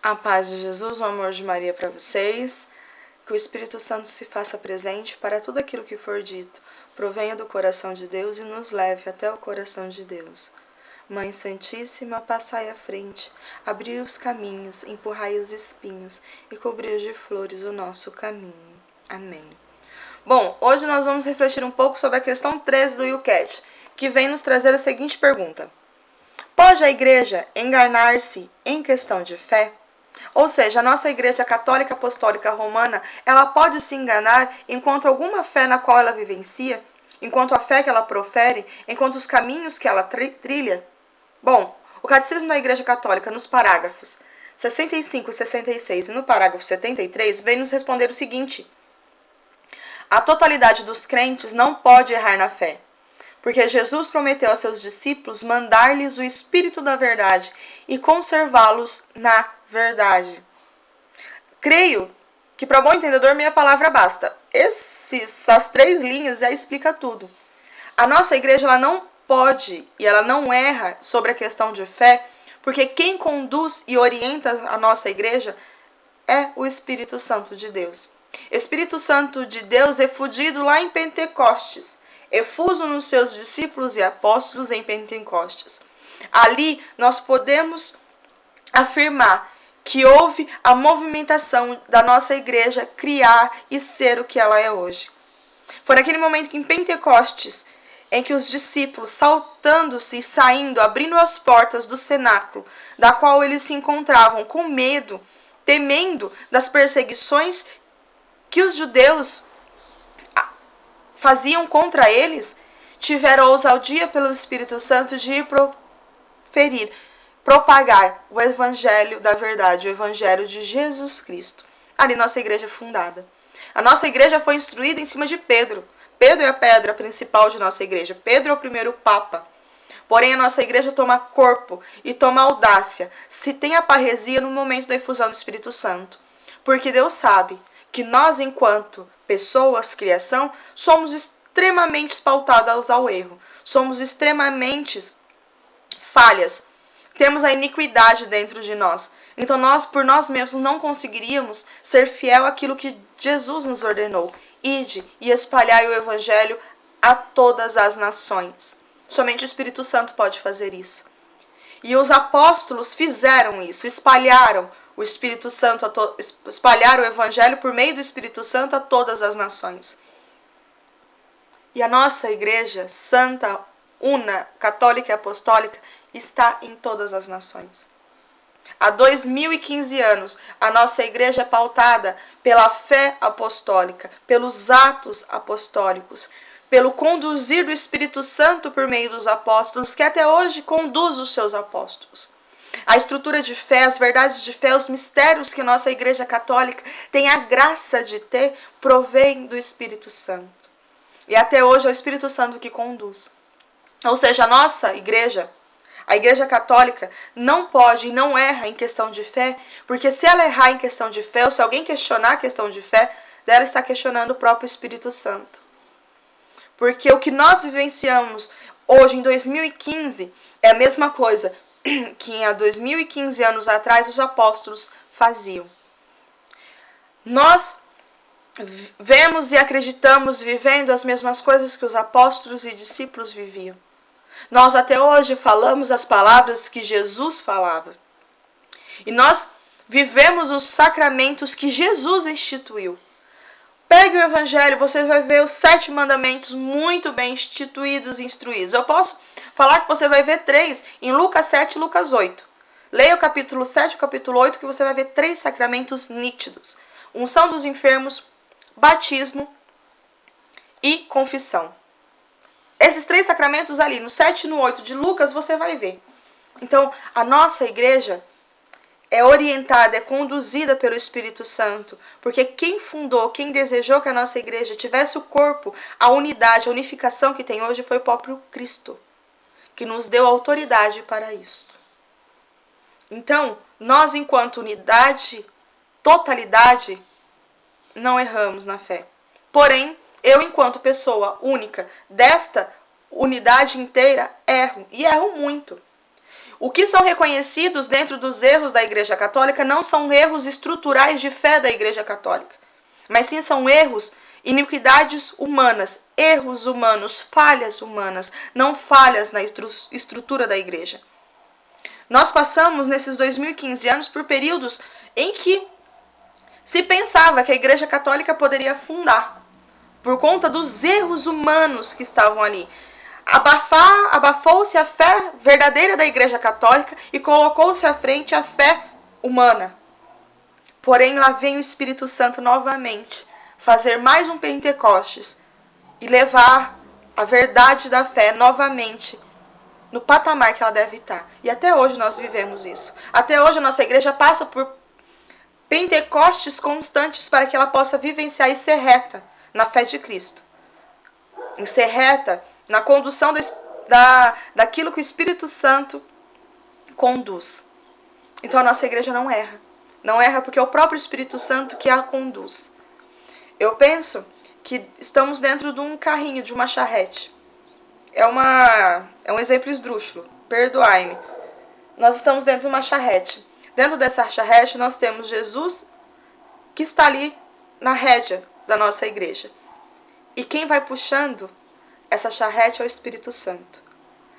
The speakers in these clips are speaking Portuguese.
A paz de Jesus, o amor de Maria para vocês. Que o Espírito Santo se faça presente para tudo aquilo que for dito. Provenha do coração de Deus e nos leve até o coração de Deus. Mãe Santíssima, passai à frente, abri os caminhos, empurrai os espinhos e cobri de flores o nosso caminho. Amém. Bom, hoje nós vamos refletir um pouco sobre a questão 13 do YouCat, que vem nos trazer a seguinte pergunta. Pode a Igreja enganar-se em questão de fé? Ou seja, a nossa Igreja Católica Apostólica Romana, ela pode se enganar enquanto alguma fé na qual ela vivencia, enquanto a fé que ela profere, enquanto os caminhos que ela trilha? Bom, o Catecismo da Igreja Católica, nos parágrafos 65 e 66 e no parágrafo 73, vem nos responder o seguinte: a totalidade dos crentes não pode errar na fé, porque Jesus prometeu a seus discípulos mandar-lhes o Espírito da verdade e conservá-los na verdade. Creio que para bom entendedor meia palavra basta. Essas 3 linhas já explica tudo. A nossa igreja ela não pode e ela não erra sobre a questão de fé, porque quem conduz e orienta a nossa igreja é o Espírito Santo de Deus. Espírito Santo de Deus efudido lá em Pentecostes, efuso nos seus discípulos e apóstolos em Pentecostes. Ali nós podemos afirmar que houve a movimentação da nossa igreja criar e ser o que ela é hoje. Foi naquele momento que em Pentecostes, em que os discípulos, saltando-se e saindo, abrindo as portas do cenáculo, da qual eles se encontravam com medo, temendo das perseguições que os judeus faziam contra eles, tiveram a ousadia pelo Espírito Santo de ir propagar o Evangelho da verdade, o Evangelho de Jesus Cristo. Ali nossa igreja é fundada. A nossa igreja foi instruída em cima de Pedro. Pedro é a pedra principal de nossa igreja. Pedro é o primeiro papa. Porém, a nossa igreja toma corpo e toma audácia, se tem a parresia no momento da efusão do Espírito Santo. Porque Deus sabe que nós, enquanto pessoas, criação, somos extremamente pautadas ao erro. Somos extremamente falhas. Temos a iniquidade dentro de nós. Então nós, por nós mesmos, não conseguiríamos ser fiel àquilo que Jesus nos ordenou. Ide e espalhai o Evangelho a todas as nações. Somente o Espírito Santo pode fazer isso. E os apóstolos fizeram isso, espalharam o Espírito Santo, espalharam o Evangelho por meio do Espírito Santo a todas as nações. E a nossa igreja santa, una, católica e apostólica está em todas as nações. Há 2015 anos, a nossa igreja é pautada pela fé apostólica, pelos atos apostólicos, pelo conduzir do Espírito Santo por meio dos apóstolos, que até hoje conduz os seus apóstolos. A estrutura de fé, as verdades de fé, os mistérios que a nossa igreja católica tem a graça de ter, provém do Espírito Santo. E até hoje é o Espírito Santo que conduz. Ou seja, a nossa igreja, a Igreja Católica, não pode e não erra em questão de fé, porque se ela errar em questão de fé, ou se alguém questionar a questão de fé, dela está questionando o próprio Espírito Santo. Porque o que nós vivenciamos hoje, em 2015, é a mesma coisa que há 2015 anos atrás os apóstolos faziam. Nós vemos e acreditamos vivendo as mesmas coisas que os apóstolos e discípulos viviam. Nós até hoje falamos as palavras que Jesus falava. E nós vivemos os sacramentos que Jesus instituiu. Pegue o Evangelho, você vai ver os 7 mandamentos muito bem instituídos e instruídos. Eu posso falar que você vai ver 3 em Lucas 7 e Lucas 8. Leia o capítulo 7 e o capítulo 8 que você vai ver 3 sacramentos nítidos. Unção dos enfermos, batismo e confissão. Esses 3 sacramentos ali, no 7 e no 8 de Lucas, você vai ver. Então, a nossa igreja é orientada, é conduzida pelo Espírito Santo, porque quem fundou, quem desejou que a nossa igreja tivesse o corpo, a unidade, a unificação que tem hoje foi o próprio Cristo, que nos deu autoridade para isso. Então, nós enquanto unidade, totalidade, não erramos na fé. Porém, eu enquanto pessoa única desta unidade inteira, erro, e erro muito. O que são reconhecidos dentro dos erros da Igreja Católica não são erros estruturais de fé da Igreja Católica, mas sim são erros, iniquidades humanas, erros humanos, falhas humanas, não falhas na estrutura da Igreja. Nós passamos nesses 2015 anos por períodos em que se pensava que a Igreja Católica poderia afundar por conta dos erros humanos que estavam ali. Abafou-se a fé verdadeira da Igreja Católica e colocou-se à frente a fé humana. Porém, lá vem o Espírito Santo novamente fazer mais um Pentecostes e levar a verdade da fé novamente no patamar que ela deve estar. E até hoje nós vivemos isso. Até hoje a nossa igreja passa por Pentecostes constantes para que ela possa vivenciar e ser reta na fé de Cristo. E ser reta na condução daquilo que o Espírito Santo conduz. Então a nossa igreja não erra. Não erra porque é o próprio Espírito Santo que a conduz. Eu penso que estamos dentro de um carrinho, de uma charrete. É um exemplo esdrúxulo, perdoai-me. Nós estamos dentro de uma charrete. Dentro dessa charrete nós temos Jesus, que está ali na rédea da nossa igreja. E quem vai puxando essa charrete é o Espírito Santo.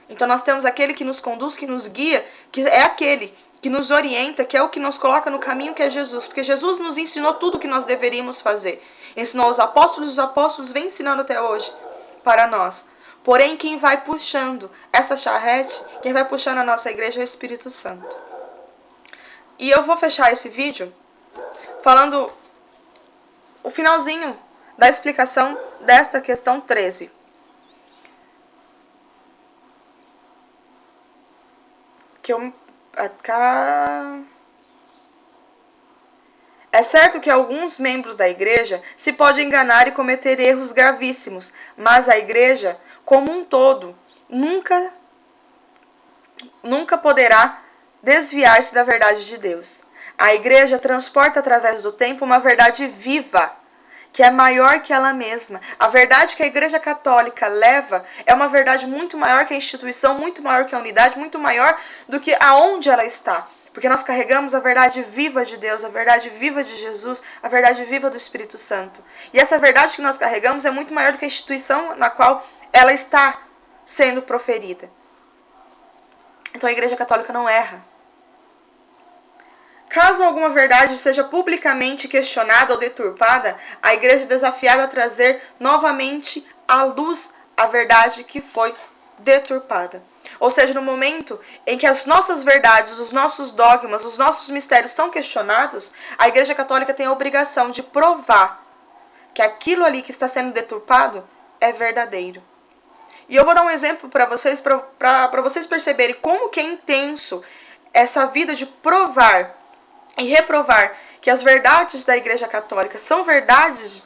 Então nós temos aquele que nos conduz, que nos guia, que é aquele que nos orienta, que é o que nos coloca no caminho, que é Jesus. Porque Jesus nos ensinou tudo o que nós deveríamos fazer. Ensinou aos apóstolos, os apóstolos vêm ensinando até hoje para nós. Porém, quem vai puxando essa charrete, quem vai puxando a nossa igreja é o Espírito Santo. E eu vou fechar esse vídeo falando o finalzinho da explicação desta questão 13. É certo que alguns membros da igreja se podem enganar e cometer erros gravíssimos, mas a igreja, como um todo, nunca poderá desviar-se da verdade de Deus. A igreja transporta através do tempo uma verdade viva, que é maior que ela mesma. A verdade que a Igreja Católica leva é uma verdade muito maior que a instituição, muito maior que a unidade, muito maior do que aonde ela está. Porque nós carregamos a verdade viva de Deus, a verdade viva de Jesus, a verdade viva do Espírito Santo. E essa verdade que nós carregamos é muito maior do que a instituição na qual ela está sendo proferida. Então a Igreja Católica não erra. Caso alguma verdade seja publicamente questionada ou deturpada, a igreja é desafiada a trazer novamente à luz a verdade que foi deturpada. Ou seja, no momento em que as nossas verdades, os nossos dogmas, os nossos mistérios são questionados, a Igreja Católica tem a obrigação de provar que aquilo ali que está sendo deturpado é verdadeiro. E eu vou dar um exemplo para vocês perceberem como que é intenso essa vida de provar e reprovar que as verdades da Igreja Católica são verdades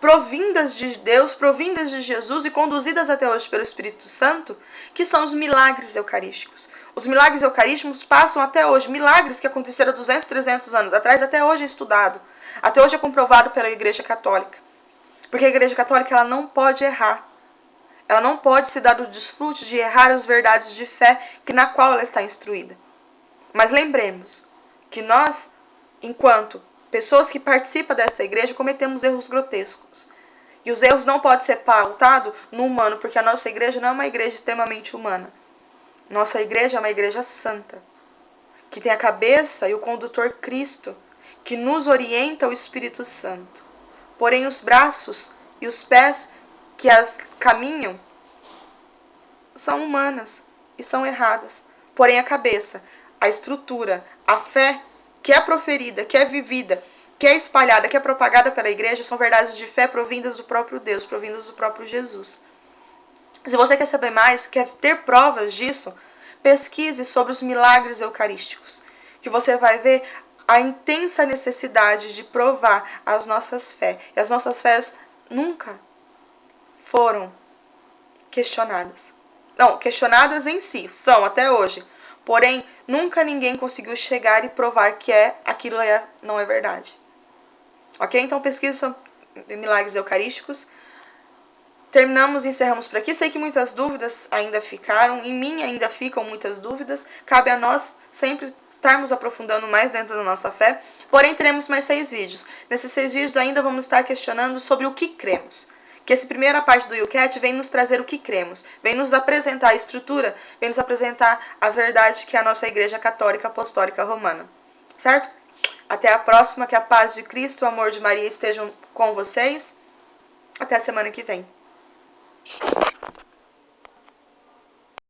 provindas de Deus, provindas de Jesus e conduzidas até hoje pelo Espírito Santo, que são os milagres eucarísticos. Os milagres eucarísticos passam até hoje, milagres que aconteceram 200, 300 anos atrás, até hoje é estudado, até hoje é comprovado pela Igreja Católica. Porque a Igreja Católica ela não pode errar. Ela não pode se dar o desfrute de errar as verdades de fé na qual ela está instruída. Mas lembremos que nós, enquanto pessoas que participam dessa igreja, cometemos erros grotescos. E os erros não podem ser pautados no humano, porque a nossa igreja não é uma igreja extremamente humana. Nossa igreja é uma igreja santa, que tem a cabeça e o condutor Cristo, que nos orienta o Espírito Santo. Porém, os braços e os pés que as caminham são humanas e são erradas. Porém, a cabeça, a estrutura, a fé que é proferida, que é vivida, que é espalhada, que é propagada pela igreja, são verdades de fé provindas do próprio Deus, provindas do próprio Jesus. Se você quer saber mais, quer ter provas disso, pesquise sobre os milagres eucarísticos, que você vai ver a intensa necessidade de provar as nossas fés. E as nossas fés nunca foram questionadas. Não, questionadas em si, são até hoje. Porém, nunca ninguém conseguiu chegar e provar que aquilo não é verdade. Ok? Então pesquise sobre milagres eucarísticos. terminamos e encerramos por aqui. Sei que muitas dúvidas ainda ficaram, em mim ainda ficam muitas dúvidas. Cabe a nós sempre estarmos aprofundando mais dentro da nossa fé. Porém, teremos mais 6 vídeos. Nesses 6 vídeos ainda vamos estar questionando sobre o que cremos. Que essa primeira parte do YouCat vem nos trazer o que cremos, vem nos apresentar a estrutura, vem nos apresentar a verdade que é a nossa Igreja Católica Apostólica Romana. Certo? Até a próxima, que a paz de Cristo e o amor de Maria estejam com vocês. Até a semana que vem.